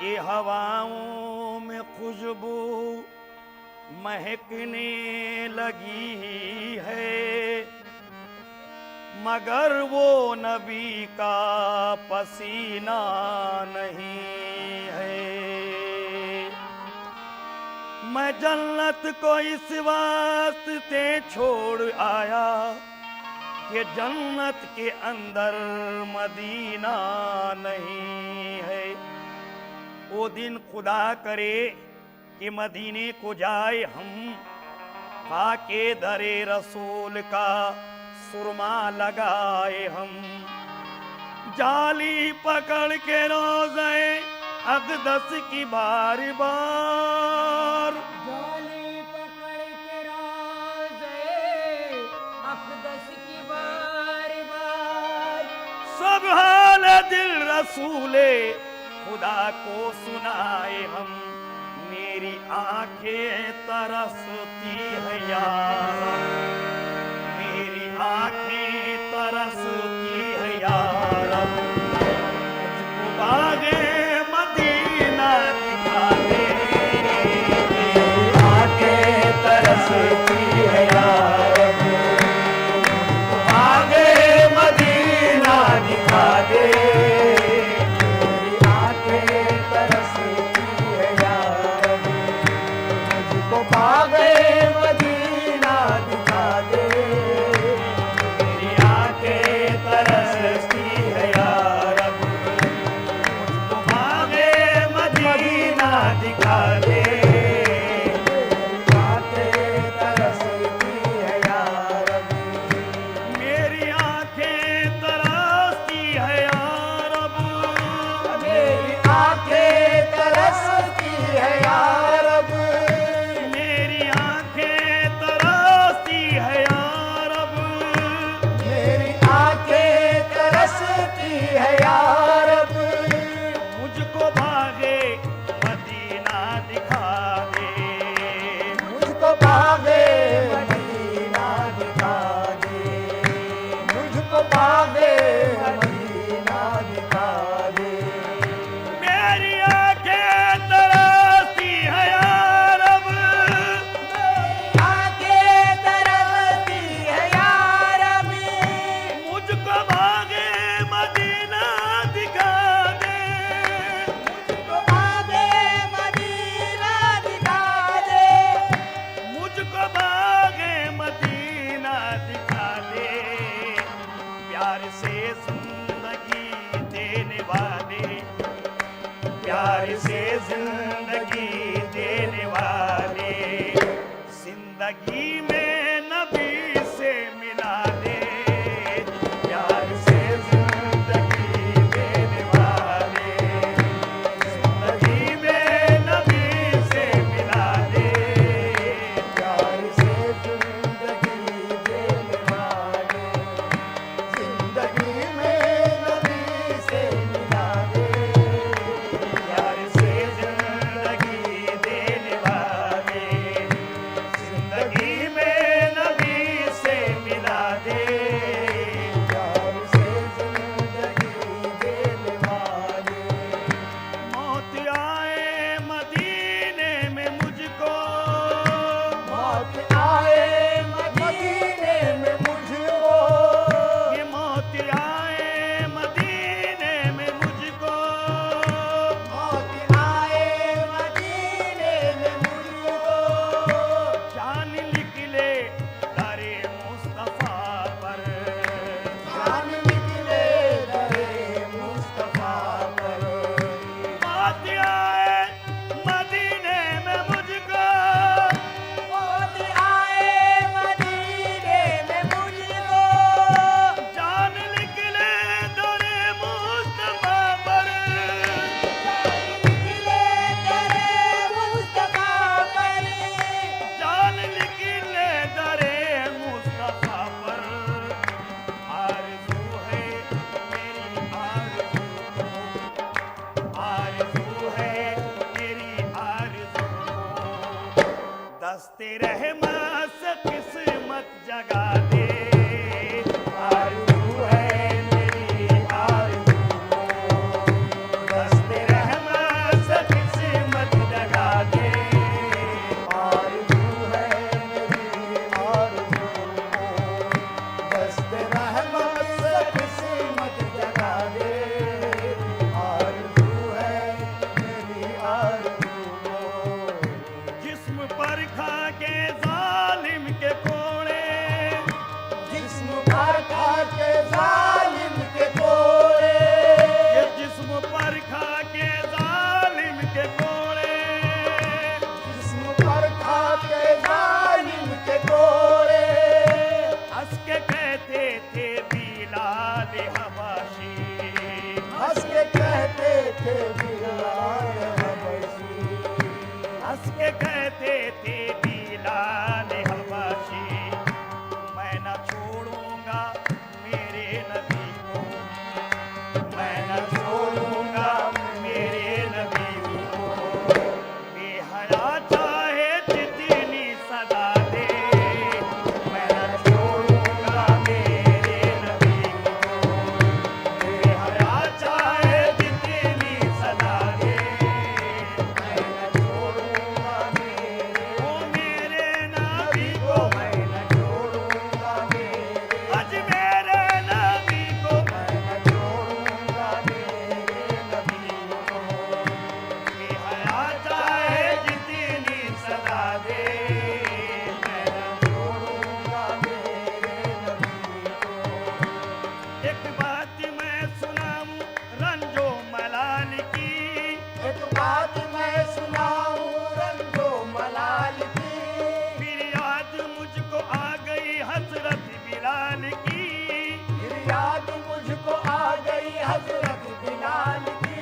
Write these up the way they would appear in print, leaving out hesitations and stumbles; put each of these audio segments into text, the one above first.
ये हवाओं में खुशबू महकने लगी है, मगर वो नबी का पसीना नहीं है। मैं जन्नत को इस वास्ते छोड़ आया कि जन्नत के अंदर मदीना नहीं है। वो दिन खुदा करे कि मदीने को जाए हम, खाके दरे रसूल का सुरमा लगाए हम, जाली पकड़ के रोज़े अक़दस की बार बार, जाली पकड़ के रोज़े अक़दस की बार बार, सब हाल दिल रसूले खुदा को सुनाए हम। मेरी आंखें तरसती है यार, मेरी आंखें तरसती है यार, मुझको बागे मदीना दिखा दे। मेरी आंखें तरसती है यार, मुझको बागे मदीना दिखा दे। दस्ते रहमत से किस्मत जगा दे। आरज़ू है मेरी आरज़ू, दस्ते रहमत से थे बिलाल हबशी। हंस के कहते थे बिलाल हबशी, मैं न छोड़ूंगा मेरे नबी को, मैं न छोड़ूंगा मेरे नबी को। बेहया चाहे जितनी सदा दे, मैं न छोड़ूंगा मेरे नबी को। बेहया चाहे जितनी सदा दे, मैं न छोड़ूंगा ओ मेरे नबी को, मैं न छोड़ूंगा मेरे, आज मेरे नबी को। मैं न छोड़ूंगा मेरे नबी को। बेहया चाहे जितनी सदा दे, मैं न छोड़ूंगा मेरे नबी को। एक बात मैं सुनाऊं रंजो मलाल की, एक बात मैं सुनाऊं रंजो मलाल की, फिर याद मुझको आ गई हजरत बिलाल की। फिर याद मुझको आ गई हजरत बिलाल की।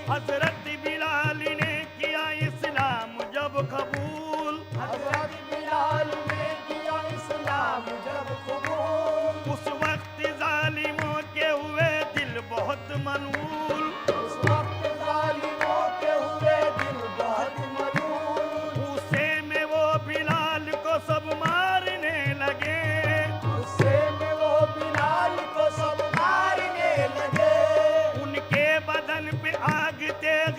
हजरत बिलाल ने किया इस्लाम जब कबूल, हजरत बिलाल ने किया इस्लाम जब कबूल। उस वक्त जालिमों के हुए दिल बहुत मलूल। उस वक्त जालिमों के हुए दिल बहुत मलूल। गुस्से में वो बिलाल को सब मारने लगे, गुस्से में वो बिलाल को सब मारने लगे। उनके बदन पे आग तेज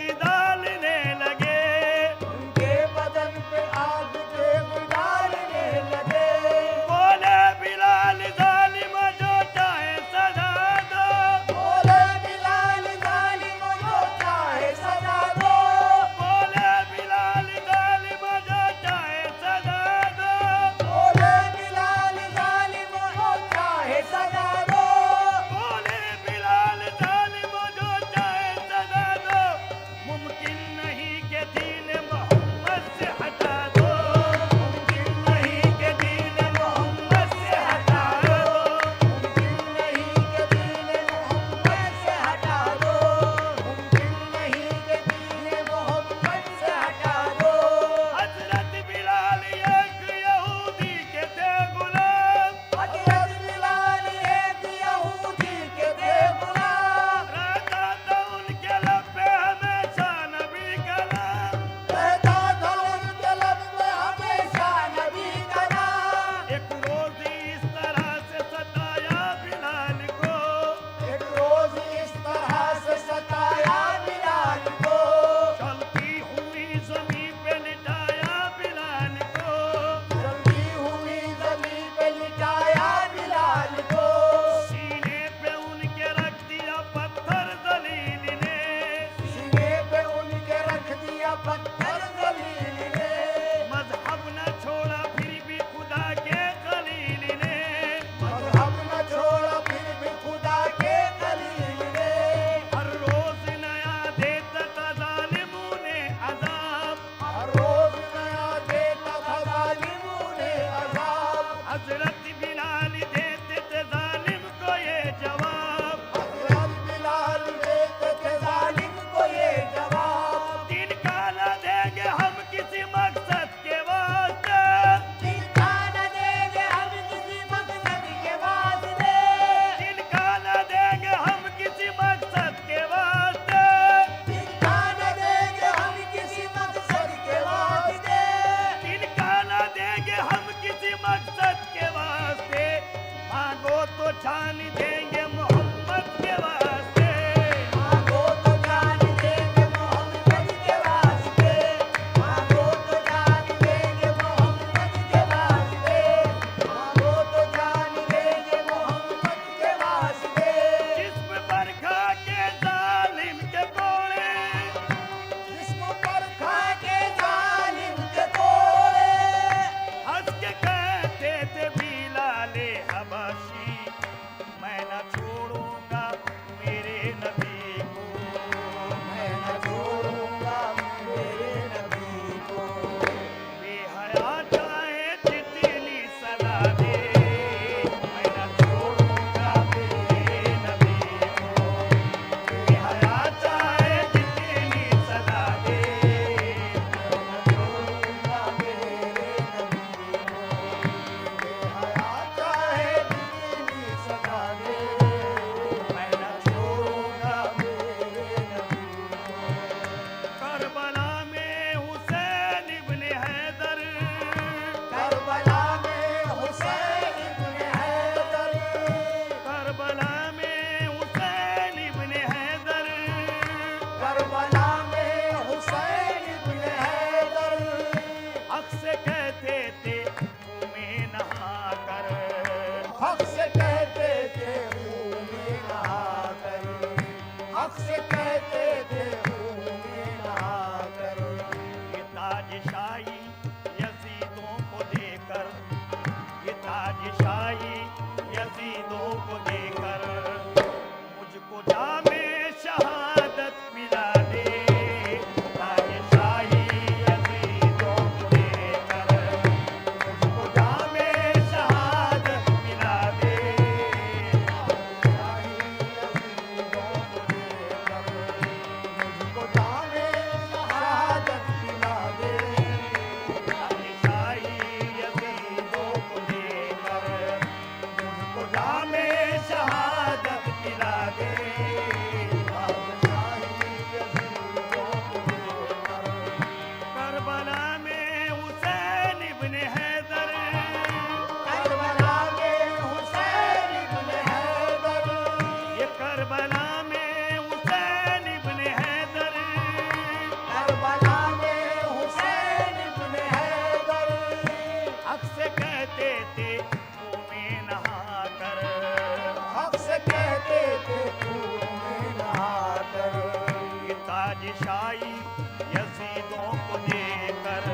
यजीदों को देकर,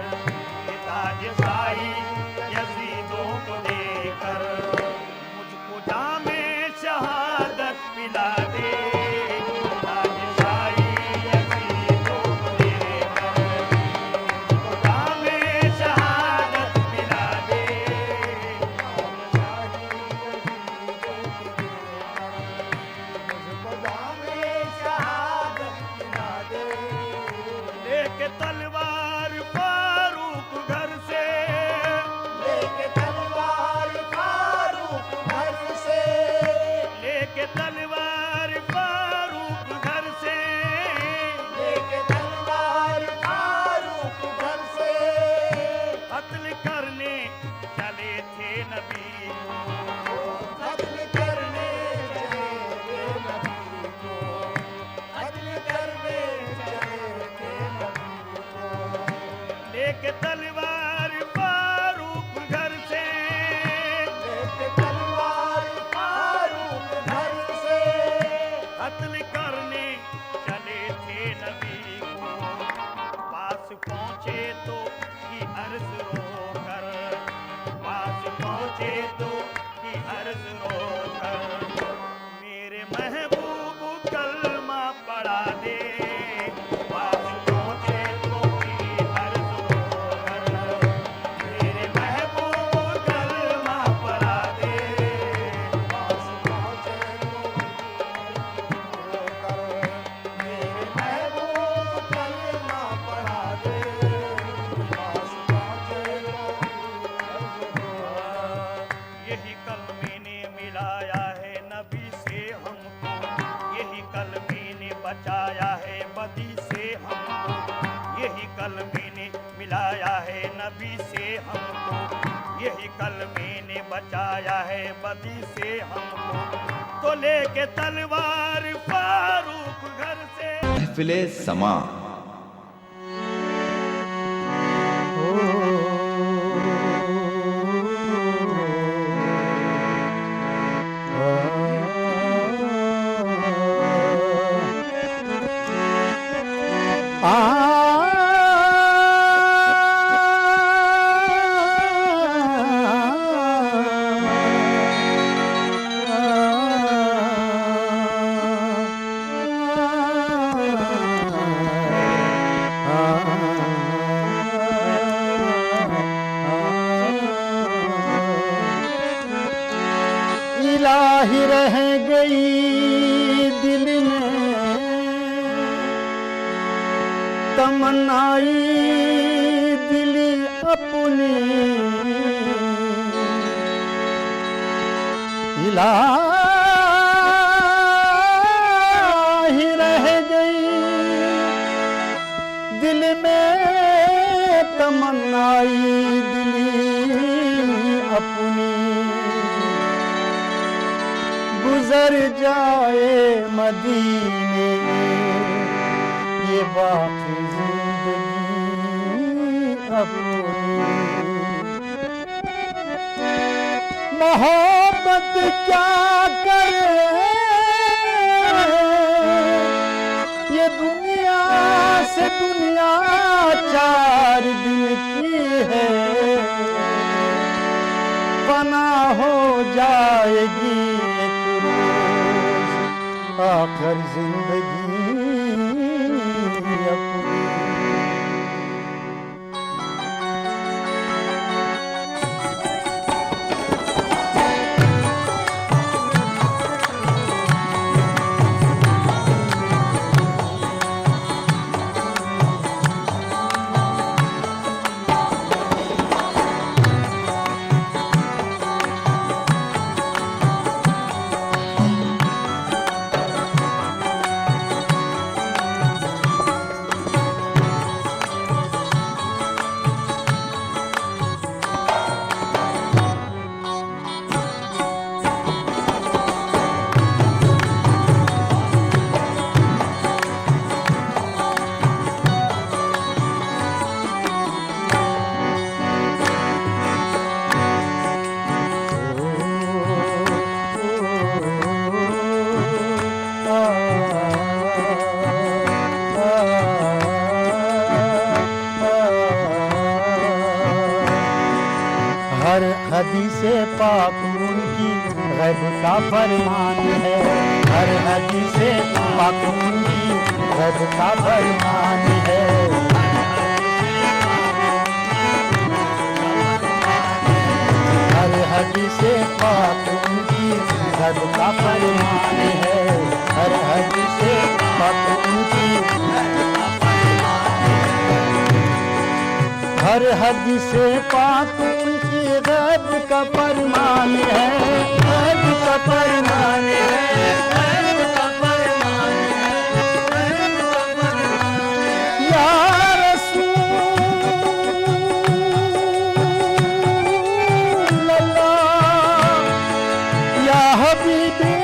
ये ताज शाही यजीदों को देकर, मुझको जामे शहादत पिला दे। ताज शाही यजीदों को देकर, मुझको जामे शहादत पिला दे। लेके तलवार फारूक घर से, लेके तलवार फारूक घर से, लेके तलवार फारूक घर से, लेके तलवार फारूक घर से, कत्ल करने चले थे नबी को। कत्ल करने चले थे नबी को, कत्ल करने चले थे नबी को। लेके तलवार फारूक घर से, लेके तलवार फारूक घर से, कत्ल करने चले थे नबी को। पास पहुंचे तो की अर्ज रोकर, पास पहुंचे तो की अर्ज रोकर, मेरे महबूब कलमा पढ़ा दे। पास पहुंचे तो की अर्ज रोकर, मेरे महबूब कलमा पढ़ा दे। पास पहुंचे तो कर मेरे महबूब कलमा पढ़ा दे। पास पहुंचे यही कलमे ने मिलाया है नबी से हमको, यही कलमे ने बचाया है बदी से हमको, यही कलमे ने मिलाया है नबी से हमको, यही कलमे ने बचाया है बदी से हमको। तो लेके तलवार फारूक घर से। महफिले समा इलाही रह गई दिल में तमन्नाई दिल अपनी, इलाही रह गई दिल में तमन्नाई दिल अपनी। गुजर जाए मदीने ये बाकी जिंदगी अपनी। मोहब्बत क्या करे ये दुनिया से दुनिया चार दिन की है, फना हो जाएगी एक रोज आखिर जिंदगी अपनी। से पाक उनकी गैब का फरमान है, हर हदीस से पाक उनकी गैब का फरमान है। हर हदीस से पाक उनकी गैब का फरमान है, हर हदीस से पाक उनकी हर हदीस से पाक उनकी गैब का फरमान है, गैब का फरमान है, गैब का फरमान है, गैब का फरमान है। या रसूल अल्लाह या हबीबी,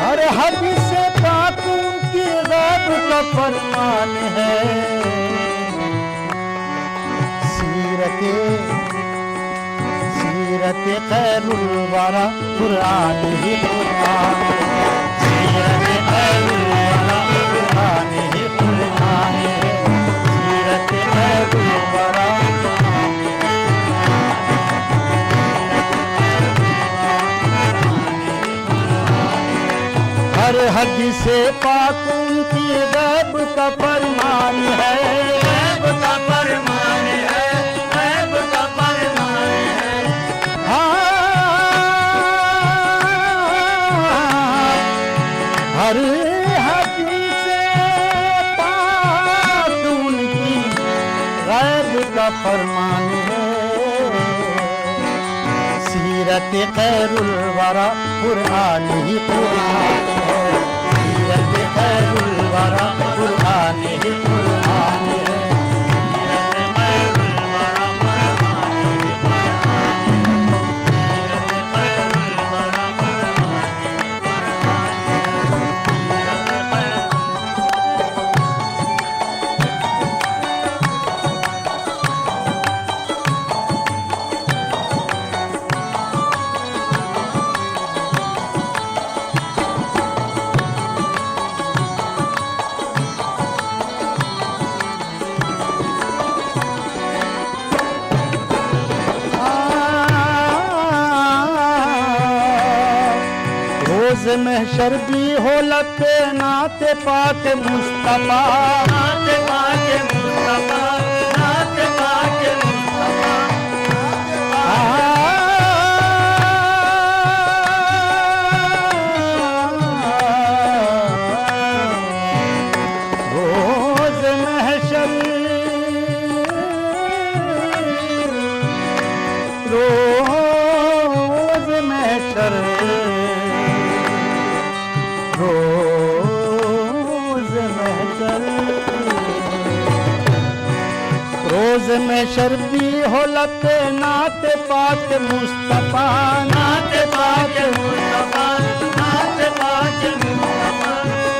हर हदीस से पाक उनकी गैब का फरमान है। सीरत खैरुल वरा कुरान ही कुरान है, सीरत खैरुल वरा कुरान ही कुरान है, सीरत खैरुल वरा हर हदीस से पाक उनकी गैब का फरमान है, गैब का फरमान है, गैब का फरमान है। हर हदीस से पाक उनकी गैब का फरमान है। सीरत खैरुल वरा कुरान ही कुरान है, सीरत खैरुल वरा कुरान ही कुरान है, सीरत खैरुल वरा कुरान ही कुरान है, सीरत खैरुल वरा कुरान ही कुरान है, सीरत रोज़ महशर भी हो लते नाते पाक मुस्तफा, नाते पाक मुस्तफा, नाते पाक मुस्तफा, रोज़ महशर रोज़ महशर रोज़ महशर भी हो लते नाते पाक मुस्तफा, नाते पाक मुस्तफा, नाते पाक मुस्तफा,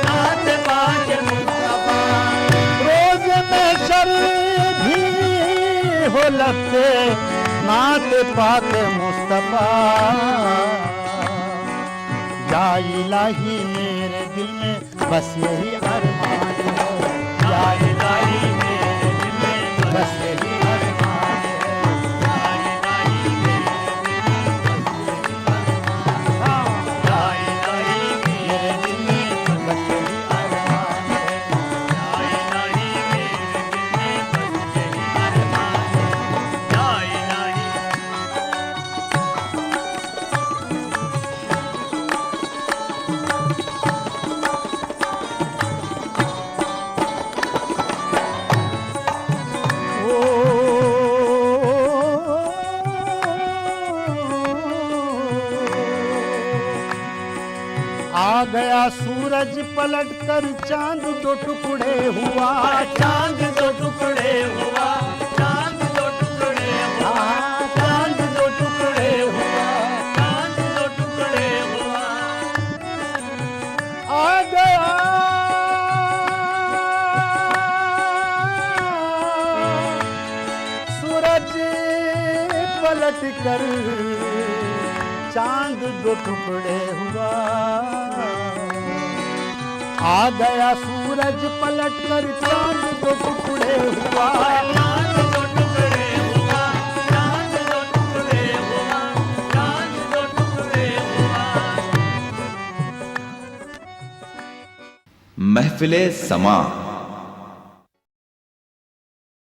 नाते पाक मुस्तफा। रोज़ महशर भी हो लते नाते पाक मुस्तफा। या इलाही मेरे दिल में बस यही अरमान है, या इलाही मेरे दिल में बस यही अरमान है, या इलाही मेरे दिल में बस यही अरमान है, या इलाही मेरे दिल में बस यही अरमान है, या इलाही मेरे दिल में बस यही अरमान है, या इलाही। आ गया सूरज पलट कर चांद दो टुकड़े हुआ, चांद दो टुकड़े हुआ, चांद दो टुकड़े हुआ, चांद दो टुकड़े हुआ, चांद दो टुकड़े हुआ। आ गया सूरज पलट कर चांद दो टुकड़े हुआ। आ गया सूरज पलट कर चांद दो टुकड़े हुआ, चांद दो टुकड़े हुआ। महफिले समा।